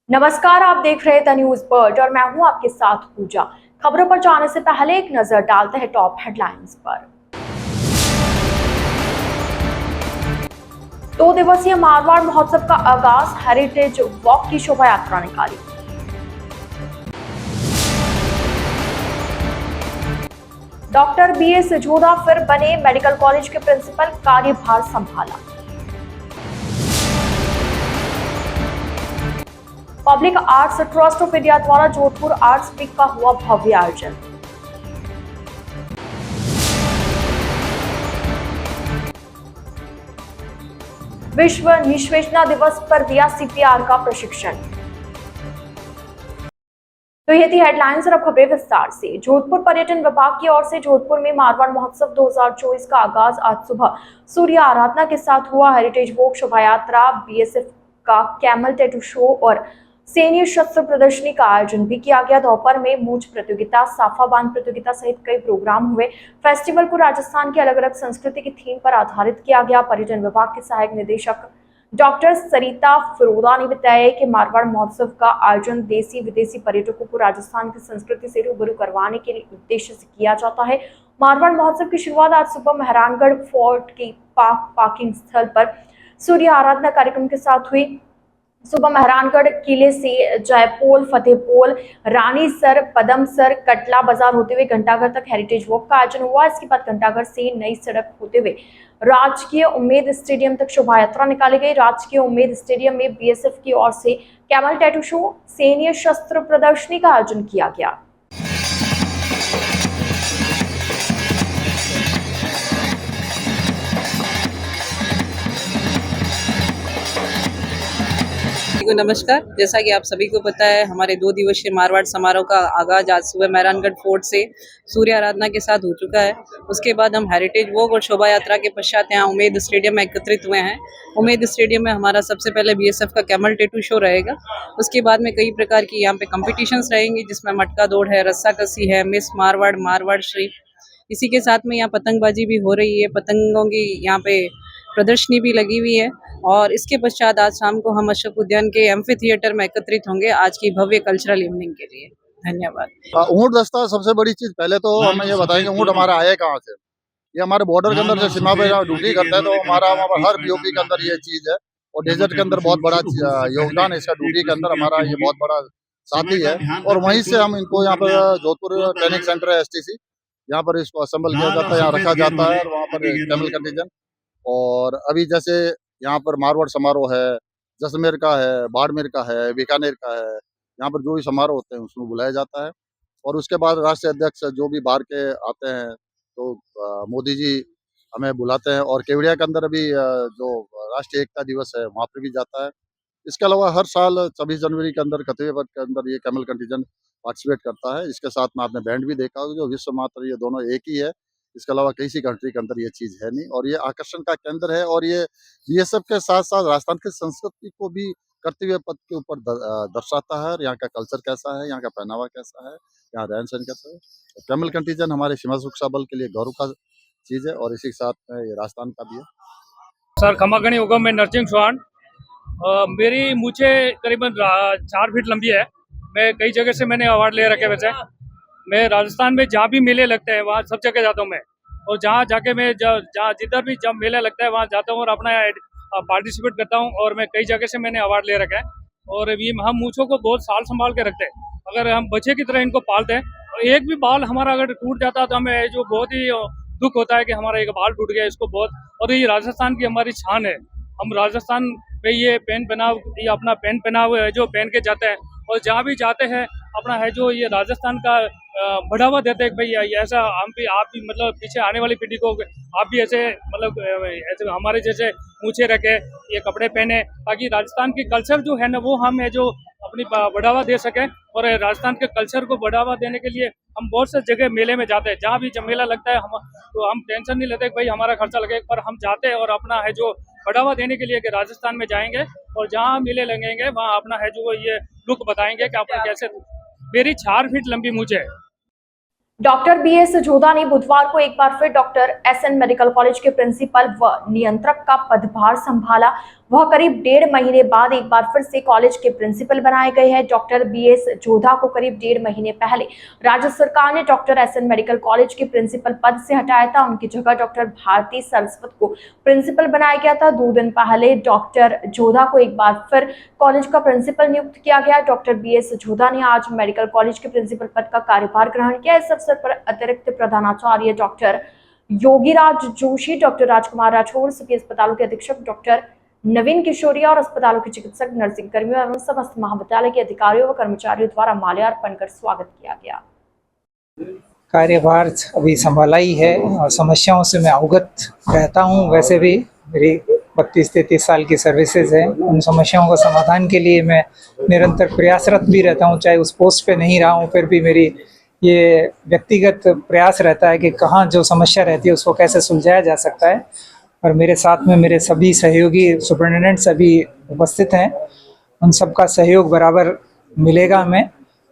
नमस्कार, आप देख रहे थे न्यूज बर्ड और मैं हूं आपके साथ पूजा। खबरों पर जाने से पहले एक नजर डालते हैं टॉप हेडलाइंस पर। 2 दिवसीय मारवाड़ महोत्सव का आगाज, हेरिटेज वॉक की शोभा यात्रा निकाली। डॉक्टर BS जोधा फिर बने मेडिकल कॉलेज के प्रिंसिपल, कार्यभार संभाला। Public Arts Trust of India द्वारा जोधपुर आर्ट्स वीक का हुआ भव्य आयोजन। विश्व निष्वेचना दिवस पर दिया CPR का प्रशिक्षण। तो ये थी हेडलाइंस और अब खबरें विस्तार से। जोधपुर पर्यटन विभाग की ओर से जोधपुर में मारवाड़ महोत्सव 2024 का आगाज आज सुबह सूर्य आराधना के साथ हुआ। हेरिटेज वॉक, शोभा यात्रा, BSF का कैमल टैटू शो और सैन्य शस्त्र प्रदर्शनी का आयोजन भी किया गया। दोपहर में मूंछ प्रतियोगिता, साफा बांध प्रतियोगिता सहित कई प्रोग्राम हुए। फेस्टिवल को राजस्थान की अलग अलग संस्कृति की थीम पर आधारित किया गया। पर्यटन विभाग के सहायक निदेशक डॉक्टर सरिता फिरोदा ने बताया कि मारवाड़ महोत्सव का आयोजन देसी विदेशी पर्यटकों को राजस्थान की संस्कृति से रूबरू करवाने के उद्देश्य से किया जाता है। मारवाड़ महोत्सव की शुरुआत आज सुबह मेहरानगढ़ फोर्ट के पार्किंग स्थल पर सूर्य आराधना कार्यक्रम के साथ हुई। सुबह मेहरानगढ़ किले से जयपोल, फतेहपोल, रानीसर, पदमसर, कटला बाजार होते हुए घंटाघर तक हेरिटेज वॉक का आयोजन हुआ। इसके बाद घंटाघर से नई सड़क होते हुए राजकीय उम्मेद स्टेडियम तक शोभा यात्रा निकाली गई। राजकीय उम्मेद स्टेडियम में BSF की ओर से कैमल टैटू शो, सैन्य शस्त्र प्रदर्शनी का आयोजन किया गया। नमस्कार। जैसा कि आप सभी को पता है, हमारे 2 दिवसीय मारवाड़ समारोह का आगाज आज सुबह मेहरानगढ़ फोर्ट से सूर्य आराधना के साथ हो चुका है। उसके बाद हम हेरिटेज वॉक और शोभा यात्रा के पश्चात यहाँ उम्मेद स्टेडियम में एकत्रित हुए हैं। उम्मेद स्टेडियम में हमारा सबसे पहले BSF का कैमल टैटू शो रहेगा। उसके बाद में कई प्रकार की यहाँ पे कॉम्पिटिशन्स रहेंगी, जिसमें मटका दौड़ है, रस्साकसी है, मिस मारवाड़, मारवाड़ श्री। इसी के साथ में यहाँ पतंगबाजी भी हो रही है, पतंगों की यहाँ पे प्रदर्शनी भी लगी हुई है। और इसके पश्चात आज शाम को हम अशोक उद्यान के एम्फी थिएटर में एकत्रित होंगे आज की भव्य कल्चरल इवनिंग के लिए। धन्यवाद। ऊँट दस्ता सबसे बड़ी चीज, पहले तो हमें ये बताएंगे ऊँट हमारा आया कहाँ से। ये हमारे बॉर्डर के अंदर जो सीमा पे ड्यूटी करता है, तो हमारा वहाँ पर हर BOP के अंदर ये चीज है। और डेजर्ट के अंदर बहुत बड़ा योगदान है इसका। ड्यूटी के अंदर हमारा ये बहुत बड़ा साथी है। और वहीं से हम इनको यहाँ पर जोधपुर ट्रेनिंग सेंटर है STC, यहाँ पर इसको असेंबल किया जाता है, यहाँ रखा जाता है। और वहाँ पर कैमल कंटीजेंट, और अभी जैसे यहाँ पर मारवाड़ समारोह है, जैसलमेर का है, बाड़मेर का है, बीकानेर का है, यहाँ पर जो भी समारोह होते हैं उसमें बुलाया जाता है। और उसके बाद राष्ट्रीय अध्यक्ष जो भी बाहर के आते हैं, तो मोदी जी हमें बुलाते हैं। और केवड़िया के अंदर अभी जो राष्ट्रीय एकता दिवस है वहाँ पर भी जाता है। इसके अलावा हर साल 26 जनवरी के अंदर कथवे वर्ग के अंदर ये कैमल कंटीजेंट पार्टिसिपेट करता है। इसके साथ में आपने बैंड भी देखा होगा, जो विश्व मात्र ये दोनों एक ही है। इसके अलावा किसी कंट्री के अंदर ये चीज है नहीं, और ये आकर्षण का केंद्र है। और ये BSF के साथ साथ राजस्थान की संस्कृति को भी कर्तव्य पथ के ऊपर दर्शाता है। और यहाँ का कल्चर कैसा है, यहाँ का पहनावा कैसा है, यहाँ रहन सहन कैसा है। तो कैमल कंटीजेंट हमारे सीमा सुरक्षा बल के लिए गौरव का चीज है, और इसी के साथ में ये राजस्थान का भी है। सर खमागणी उगम में नरसिंह चौहान। मेरी मूछे करीबन 4 फीट लंबी है। मैं कई जगह से मैंने अवार्ड ले रखे। वैसे मैं राजस्थान में जहाँ भी मेले लगते हैं वहाँ सब जगह जाता हूँ मैं। और जहाँ जाके मैं जहाँ जिधर भी जब मेला लगता है वहाँ जाता हूँ और अपना पार्टिसिपेट करता हूँ। और मैं कई जगह से मैंने अवार्ड ले रखा है। और ये हम मूछों को बहुत साल संभाल के रखते हैं। अगर हम बच्चे की तरह इनको पालते हैं, और एक भी बाल हमारा अगर टूट जाता है तो हमें जो बहुत ही दुख होता है कि हमारा एक बाल टूट गया इसको बहुत। और ये राजस्थान की हमारी शान है। हम राजस्थान में ये पेन पहनाव, ये अपना पेन पहनाव है जो पहन के जाते हैं। और जहाँ भी जाते हैं अपना है जो ये राजस्थान का बढ़ावा देते हैं। भाई ऐसा हम भी, आप भी मतलब पीछे आने वाली पीढ़ी को आप भी ऐसे मतलब ऐसे हमारे जैसे मूछे रखे, ये कपड़े पहने, ताकि राजस्थान की कल्चर जो है ना वो हम है जो अपनी बढ़ावा दे सके। और राजस्थान के कल्चर को बढ़ावा देने के लिए हम बहुत से जगह मेले में जाते हैं। जहाँ भी जब मेला लगता है तो हम टेंशन नहीं लेते कि भाई हमारा खर्चा लगे, पर हम जाते हैं और अपना है जो बढ़ावा देने के लिए कि राजस्थान में जाएंगे और जहाँ मेले लगेंगे वहाँ अपना है जो ये लुक बताएंगे कि आपने कैसे। मेरी 4 फीट लंबी मूछे है। डॉक्टर BS जोधा ने बुधवार को एक बार फिर डॉक्टर SN मेडिकल कॉलेज के प्रिंसिपल व नियंत्रक का पदभार संभाला। वह करीब 1.5 महीने बाद एक बार फिर से कॉलेज के प्रिंसिपल बनाए गए हैं। डॉक्टर BS जोधा को करीब 1.5 महीने पहले राज्य सरकार ने डॉक्टर SN मेडिकल कॉलेज के प्रिंसिपल पद से हटाया था। उनकी जगह डॉक्टर भारती सरस्वत को प्रिंसिपल बनाया गया था। 2 दिन पहले डॉक्टर जोधा को एक बार फिर कॉलेज का प्रिंसिपल नियुक्त किया गया। डॉक्टर BS जोधा ने आज मेडिकल कॉलेज के प्रिंसिपल पद का कार्यभार ग्रहण किया। इस अवसर पर अतिरिक्त प्रधानाचार्य डॉक्टर योगीराज जोशी, डॉक्टर राजकुमार राठौड़, सभी अस्पतालों के अधीक्षक डॉक्टर नवीन किशोरिया और अस्पतालों के चिकित्सक, नर्सिंग कर्मियों एवं समस्त महाविद्यालय के अधिकारियों व कर्मचारियों द्वारा माल्यार्पण कर स्वागत किया गया। कार्यभार अभी संभाला ही है और समस्याओं से मैं अवगत रहता हूँ। वैसे भी मेरी 32-33 साल की सर्विसेज है। उन समस्याओं का समाधान के लिए मैं निरंतर प्रयासरत भी रहता हूँ। चाहे उस पोस्ट पे नहीं रहा हूँ, फिर भी मेरी ये व्यक्तिगत प्रयास रहता है कि कहाँ जो समस्या रहती है उसको कैसे सुलझाया जा सकता है। और मेरे साथ में मेरे सभी सहयोगी सुपरिटेंडेंट सभी उपस्थित हैं। उन सबका सहयोग बराबर मिलेगा हमें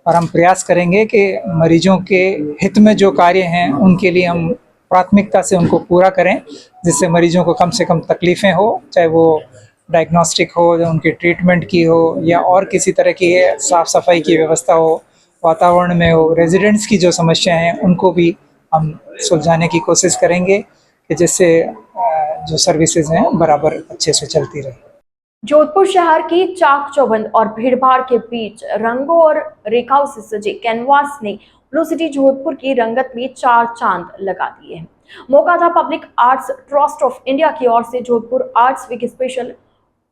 और हम प्रयास करेंगे कि मरीजों के हित में जो कार्य हैं उनके लिए हम प्राथमिकता से उनको पूरा करें, जिससे मरीजों को कम से कम तकलीफ़ें हो, चाहे वो डायग्नोस्टिक हो, उनकी ट्रीटमेंट की हो या और किसी तरह की साफ़ सफाई की व्यवस्था हो, वातावरण में हो, रेजिडेंट्स की जो समस्याएं हैं उनको भी हम सुलझाने की कोशिश करेंगे कि जिससे जो सर्विसेज हैं बराबर अच्छे से चलती रहे। जोधपुर शहर की चाक चौबंद और भीड़भाड़ के बीच रंगों और रेखाओं से सजे कैनवास ने ब्लू सिटी जोधपुर की रंगत में 4 चांद लगा दिए हैं। मौका था Public Arts Trust of India की ओर से Jodhpur Arts Week special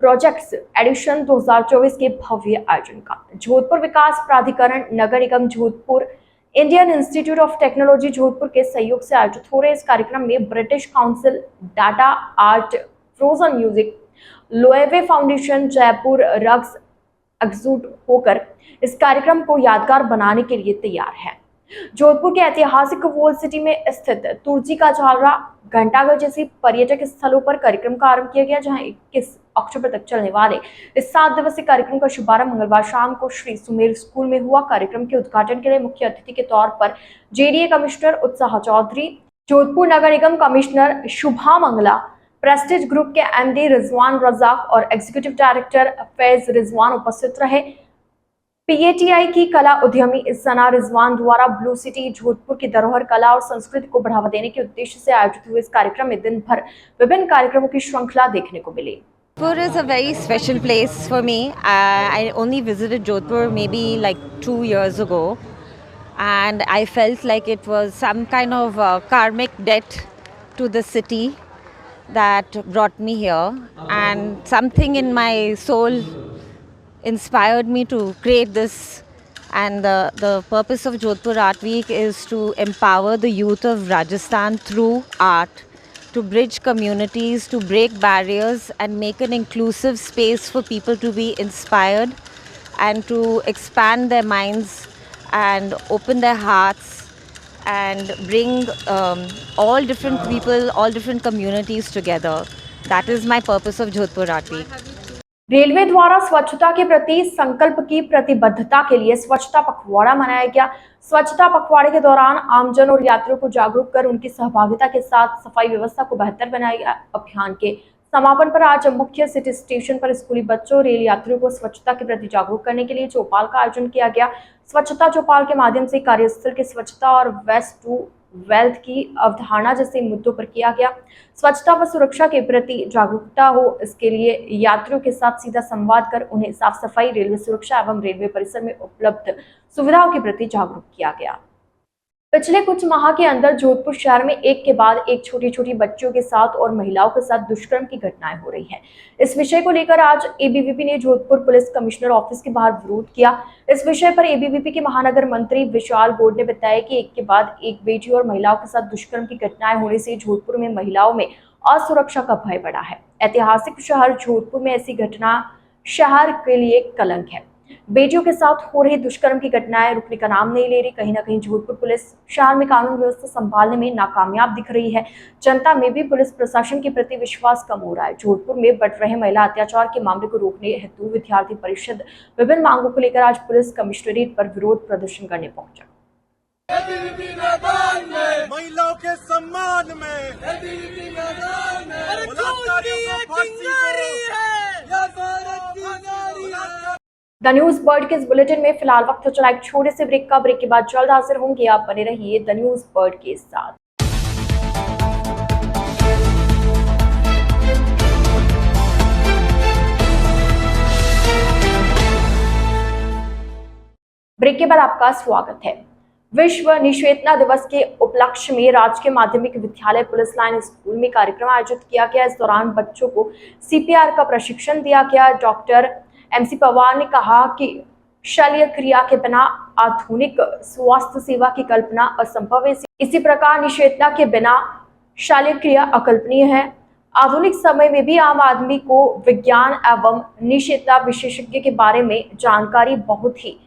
projects edition 2024 के भव्य आयोजन का। जोधपुर विकास प्राधिकरण, नगर निगम Jodhpur, Indian Institute of Technology Jodhpur के सहयोग से आयोजित हो रहे इस कार्यक्रम में British Council, Data Art, Frozen Music, Loewe Foundation, Jaipur Rugs एकजुट होकर इस कार्यक्रम को यादगार बनाने के लिए तैयार है। जोधपुर के ऐतिहासिक वॉल सिटी में स्थित तुर्जी का झालरा, घंटाघर जैसी पर्यटक स्थलों पर कार्यक्रम का आरंभ किया गया, जहां 21 अक्टूबर तक चलने वाले इस 7 दिवसीय कार्यक्रम का शुभारंभ मंगलवार शाम को श्री सुमेर स्कूल में हुआ। कार्यक्रम के उद्घाटन के लिए मुख्य अतिथि के तौर पर JDA कमिश्नर उत्साह चौधरी, जोधपुर नगर निगम कमिश्नर शुभा मंगला, प्रेस्टीज ग्रुप के MD रिजवान रजाक और एग्जीक्यूटिव डायरेक्टर फैज रिजवान उपस्थित रहे। PATI की कला उद्यमी सना रिजवान द्वारा ब्लू सिटी जोधपुर की धरोहर, कला और संस्कृति को बढ़ावा देने के उद्देश्य से आयोजित हुए इस कार्यक्रम में दिन भर विभिन्न कार्यक्रमों की श्रृंखला देखने को मिली। Jodhpur is a very special place for me. I only visited Jodhpur maybe like 2 years ago, and I felt like it was some kind of karmic debt to the city that brought me here, and something in my soul inspired me to create this. And the purpose of Jodhpur Art Week is to empower the youth of Rajasthan through art, to bridge communities, to break barriers and make an inclusive space for people to be inspired and to expand their minds and open their hearts and bring all different people, all different communities together. That is my purpose of Jodhpur Art Week. Railway द्वारा स्वच्छता के प्रति संकल्प की प्रतिबद्धता के लिए स्वच्छता पखवाड़ा मनाया गया। स्वच्छता पखवाड़े के दौरान आमजन और यात्रियों को जागरूक कर उनकी सहभागिता के साथ सफाई व्यवस्था को बेहतर बनाया गया। अभियान के समापन पर आज मुख्य सिटी स्टेशन पर स्कूली बच्चों, रेल यात्रियों को स्वच्छता के प्रति जागरूक करने के लिए चौपाल का आयोजन किया गया। स्वच्छता चौपाल के माध्यम से कार्यस्थल की स्वच्छता और वेस्ट टू वेल्थ की अवधारणा जैसे मुद्दों पर किया गया। स्वच्छता व सुरक्षा के प्रति जागरूकता हो, इसके लिए यात्रियों के साथ सीधा संवाद कर उन्हें साफ सफाई, रेलवे सुरक्षा एवं रेलवे परिसर में उपलब्ध सुविधाओं के प्रति जागरूक किया गया। पिछले कुछ माह के अंदर जोधपुर शहर में एक के बाद एक छोटी छोटी बच्चियों के साथ और महिलाओं के साथ दुष्कर्म की घटनाएं हो रही हैं। इस विषय को लेकर आज ABVP ने जोधपुर पुलिस कमिश्नर ऑफिस के बाहर विरोध किया। इस विषय पर ABVP के महानगर मंत्री विशाल गौड़ ने बताया कि एक के बाद एक बेटी और महिलाओं के साथ दुष्कर्म की घटनाएं होने से जोधपुर में महिलाओं में असुरक्षा का भय बढ़ा है। ऐतिहासिक शहर जोधपुर में ऐसी घटना शहर के लिए कलंक है। बेटियों के साथ हो रही दुष्कर्म की घटनाएं रुकने का नाम नहीं ले रही। कहीं ना कहीं जोधपुर पुलिस शहर में कानून व्यवस्था संभालने में नाकामयाब दिख रही है। जनता में भी पुलिस प्रशासन के प्रति विश्वास कम हो रहा है। जोधपुर में बढ़ रहे महिला अत्याचार के मामले को रोकने हेतु विद्यार्थी परिषद विभिन्न मांगों को लेकर आज पुलिस कमिश्नरेट पर विरोध प्रदर्शन करने पहुंचा। महिलाओं के सम्मान में बलात्कारियों को फांसी दो। द न्यूज बर्ड के इस बुलेटिन में फिलहाल वक्त हो चला एक छोटे से ब्रेक का। ब्रेक के बाद जल्द हाजिर होंगे, आप बने रहिए द न्यूज बर्ड के साथ। ब्रेक के बाद आपका स्वागत है। विश्व निश्चेतना दिवस के उपलक्ष्य में राजकीय माध्यमिक विद्यालय पुलिस लाइन स्कूल में कार्यक्रम आयोजित किया गया। इस दौरान बच्चों को सीपीआर का प्रशिक्षण दिया गया। डॉक्टर MC पवार ने कहा कि शल्य क्रिया के बिना आधुनिक स्वास्थ्य सेवा की कल्पना असंभव है। इसी प्रकार निश्चेतना के बिना शल्य क्रिया अकल्पनीय है। आधुनिक समय में भी आम आदमी को विज्ञान एवं निश्चेतना विशेषज्ञ के बारे में जानकारी बहुत ही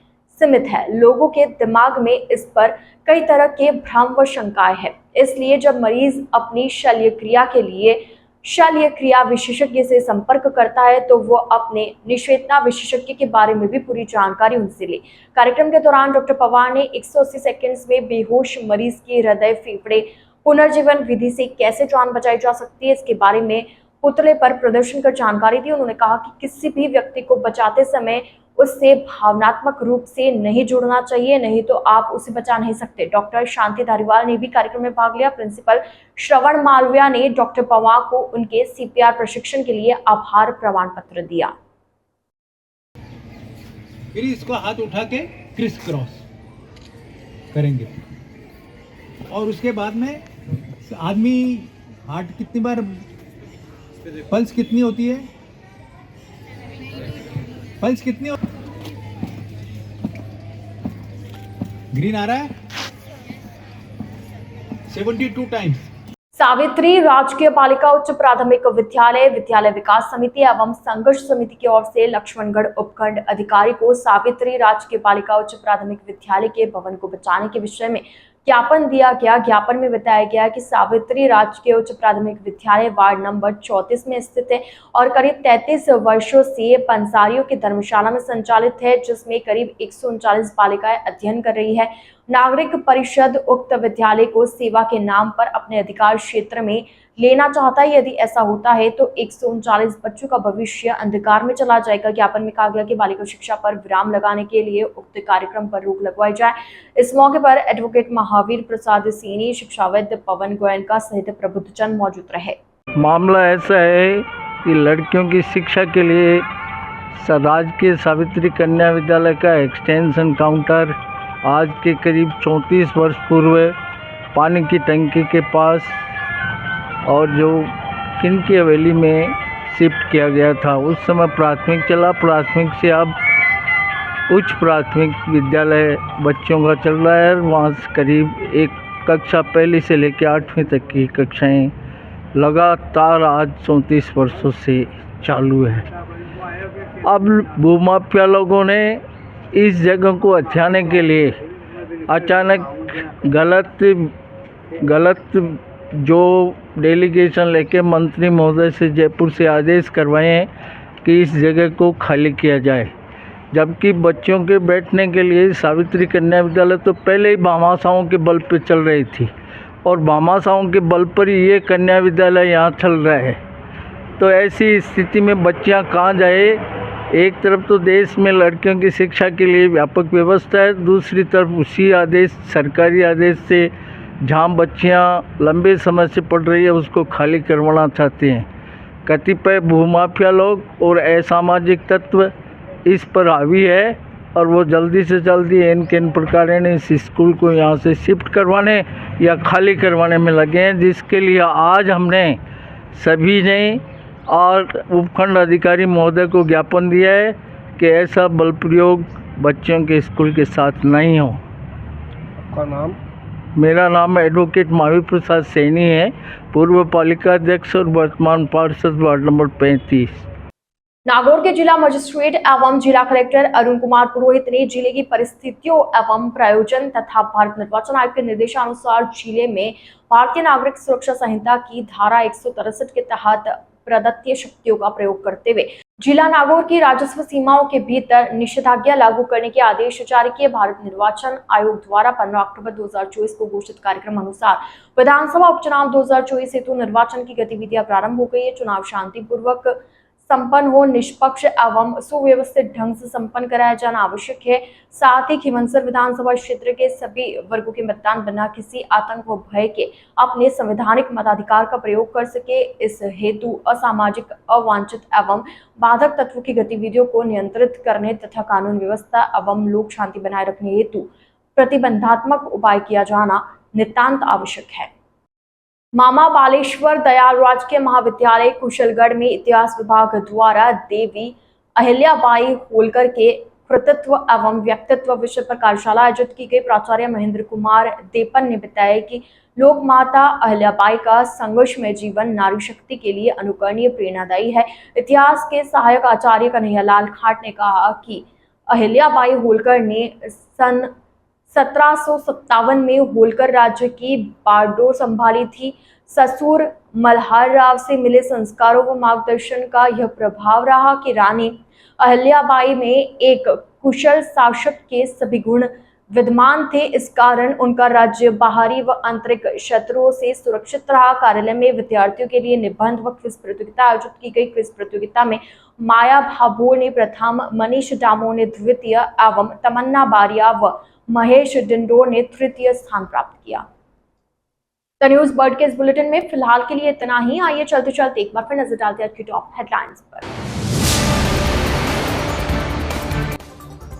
सीमित है। लोगों के दिमाग में इस पर कई तरह के भ्रम व शंकाएं हैं। इसलिए जब मरीज अपनी शल्य क्रिया के लिए शल्य क्रिया विशेषज्ञ से संपर्क करता है तो वो अपने निश्चेतना विशेषज्ञ के बारे में भी पूरी जानकारी उनसे ले। कार्यक्रम के दौरान डॉक्टर पवार ने 180 सेकंड्स में बेहोश मरीज की हृदय फेफड़े पुनर्जीवन विधि से कैसे जान बचाई जा सकती है, इसके बारे में पुतले पर प्रदर्शन कर जानकारी दी। उन्होंने कहा कि किसी भी व्यक्ति को बचाते समय उससे भावनात्मक रूप से नहीं जुड़ना चाहिए, नहीं तो आप उसे बचा नहीं सकते। डॉक्टर शांति धारीवाल ने भी कार्यक्रम में भाग लिया। प्रिंसिपल श्रवण मालविया ने डॉक्टर पवार को उनके CPR प्रशिक्षण के लिए आभार प्रमाण पत्र दिया। फिर इसको हाथ उठा के क्रिस क्रॉस करेंगे और उसके बाद में आदमी हार्ट कितनी बार पल्स कितनी होती है, पल्स कितनी ग्रीन आ रहा है 72 टाइम्स। सावित्री राजकीय बालिका उच्च प्राथमिक विद्यालय विद्यालय विकास समिति एवं संघर्ष समिति की ओर से लक्ष्मणगढ़ उपखंड अधिकारी को सावित्री राजकीय बालिका उच्च प्राथमिक विद्यालय के भवन को बचाने के विषय में ज्ञापन दिया गया। ज्ञापन में बताया गया कि सावित्री राजकीय उच्च प्राथमिक विद्यालय वार्ड नंबर 34 में स्थित है और करीब 33 वर्षों से पंसारियों की धर्मशाला में संचालित है, जिसमें करीब 139 बालिकाएं अध्ययन कर रही है। नागरिक परिषद उक्त विद्यालय को सेवा के नाम पर अपने अधिकार क्षेत्र में लेना चाहता है। यदि ऐसा होता है तो 139 बच्चों का भविष्य अंधकार में चला जाएगा। ज्ञापन में कहा गया कि बालिका शिक्षा पर विराम लगाने के लिए उक्त कार्यक्रम पर रोक लगवाई जाए। इस मौके पर एडवोकेट महावीर प्रसाद सैनी, शिक्षाविद पवन गोयनका सहित प्रबुद्धजन मौजूद रहे। मामला ऐसा है कि लड़कियों की शिक्षा के लिए राजकीय सावित्री कन्या विद्यालय का एक्सटेंशन काउंटर आज के करीब 34 वर्ष पूर्व पानी की टंकी के पास और जो किनकी हवेली में शिफ्ट किया गया था। उस समय प्राथमिक चला, प्राथमिक से अब उच्च प्राथमिक विद्यालय बच्चों का चल रहा है। वहाँ से करीब एक कक्षा पहली से लेकर 8वीं तक की कक्षाएं लगातार आज 34 वर्षों से चालू है। अब भूमाफिया लोगों ने इस जगह को हथियाने के लिए अचानक गलत जो डेलीगेशन लेके मंत्री महोदय से जयपुर से आदेश करवाए हैं कि इस जगह को खाली किया जाए, जबकि बच्चों के बैठने के लिए सावित्री कन्या विद्यालय तो पहले ही भामाशाहों के बल पर चल रही थी और भामाशाहों के बल पर ही ये कन्या विद्यालय यहाँ चल रहा है। तो ऐसी स्थिति में बच्चियाँ कहाँ जाए? एक तरफ तो देश में लड़कियों की शिक्षा के लिए व्यापक व्यवस्था है, दूसरी तरफ उसी आदेश सरकारी आदेश से जहाँ बच्चियाँ लंबे समय से पढ़ रही है उसको खाली करवाना चाहते हैं। कतिपय भूमाफिया लोग और असामाजिक तत्व इस पर हावी है और वो जल्दी से जल्दी इन प्रकार इस स्कूल को यहाँ से शिफ्ट करवाने या खाली करवाने में लगे हैं, जिसके लिए आज हमने सभी ने और उपखंड अधिकारी महोदय को ज्ञापन दिया है कि ऐसा बल प्रयोग बच्चों के स्कूल के साथ नहीं हो। आपका नाम? मेरा नाम एडवोकेट महावीर प्रसाद सैनी है, पूर्व पालिका अध्यक्ष और वर्तमान पार्षद वार्ड नंबर 35। नागौर के जिला मजिस्ट्रेट एवं जिला कलेक्टर अरुण कुमार पुरोहित ने जिले की परिस्थितियों एवं प्रायोजन तथा भारत निर्वाचन आयोग के निर्देशानुसार जिले में भारतीय नागरिक सुरक्षा संहिता की धारा 163 के तहत प्रदत्त शक्तियों का प्रयोग करते हुए जिला नागौर की राजस्व सीमाओं के भीतर निषेधाज्ञा लागू करने के आदेश जारी किए। भारत निर्वाचन आयोग द्वारा 15 अक्टूबर 2024 को घोषित कार्यक्रम अनुसार विधानसभा उपचुनाव 2024 हेतु निर्वाचन की गतिविधियां प्रारंभ हो गई है। चुनाव शांतिपूर्वक संपन्न हो, निष्पक्ष एवं सुव्यवस्थित ढंग से संपन्न कराया जाना आवश्यक है। साथ ही खीवंसर विधानसभा क्षेत्र के सभी वर्गों के मतदान बिना किसी आतंक व भय के अपने संवैधानिक मताधिकार का प्रयोग कर सके। इस हेतु असामाजिक, अवांछित एवं बाधक तत्वों की गतिविधियों को नियंत्रित करने तथा कानून व्यवस्था एवं लोक शांति बनाए रखने हेतु प्रतिबंधात्मक उपाय किया जाना नितांत आवश्यक है। मामा बालेश्वर दयाल राजकीय महाविद्यालय कुशलगढ़ में इतिहास विभाग द्वारा देवी अहिल्याबाई होलकर के कृतित्व एवं व्यक्तित्व विषय पर कार्यशाला आयोजित की गई। प्राचार्य महेंद्र कुमार देपन ने बताया कि लोक माता अहिल्याबाई का संघर्षमय जीवन नारी शक्ति के लिए अनुकरणीय, प्रेरणादायी है। इतिहास के सहायक आचार्य कन्हैयालाल खाट ने कहा कि अहिल्याबाई होलकर ने सन 1757 में होलकर राज्य की बागडोर संभाली थी। ससुर मल्हार राव से मिले संस्कारों व मार्गदर्शन का यह प्रभाव रहा कि रानी अहिल्याबाई में एक कुशल शासक के सभी गुण विद्यमान थे। इस कारण उनका राज्य बाहरी व आंतरिक शत्रुओं से सुरक्षित रहा। कार्यालय में विद्यार्थियों के लिए निबंध व क्विज प्रतियोगिता आयोजित की गई। क्विज प्रतियोगिता में माया भाभोर ने प्रथम, मनीष डामोर ने द्वितीय एवं तमन्ना बारिया व महेश डिंडोर ने तृतीय स्थान प्राप्त किया। द न्यूज बर्ड के इस बुलेटिन में फिलहाल के लिए इतना ही। आइए चलते चलते एक बार फिर नजर डालते हैं आज की टॉप हेडलाइंस पर।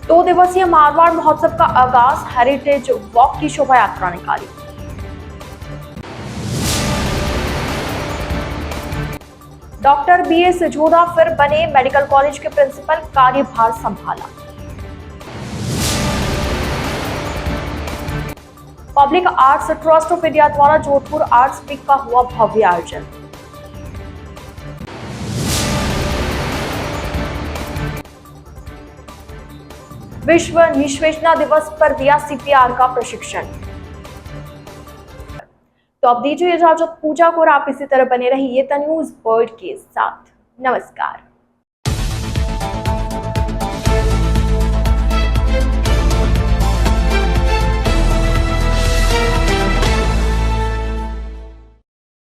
2 दिवसीय मारवाड़ महोत्सव का आगाज, हेरिटेज वॉक की शोभा यात्रा निकाली। डॉक्टर BS जोधा फिर बने मेडिकल कॉलेज के प्रिंसिपल, कार्यभार संभाला। Public Arts Trust of India द्वारा जोधपुर आर्ट्स वीक का हुआ भव्य आयोजन। विश्व निष्वेचना दिवस पर दिया CPR का प्रशिक्षण। तो अब दीजिए इजाजत पूजा को, और आप इसी तरह बने रहिए द न्यूज बर्ड के साथ। नमस्कार।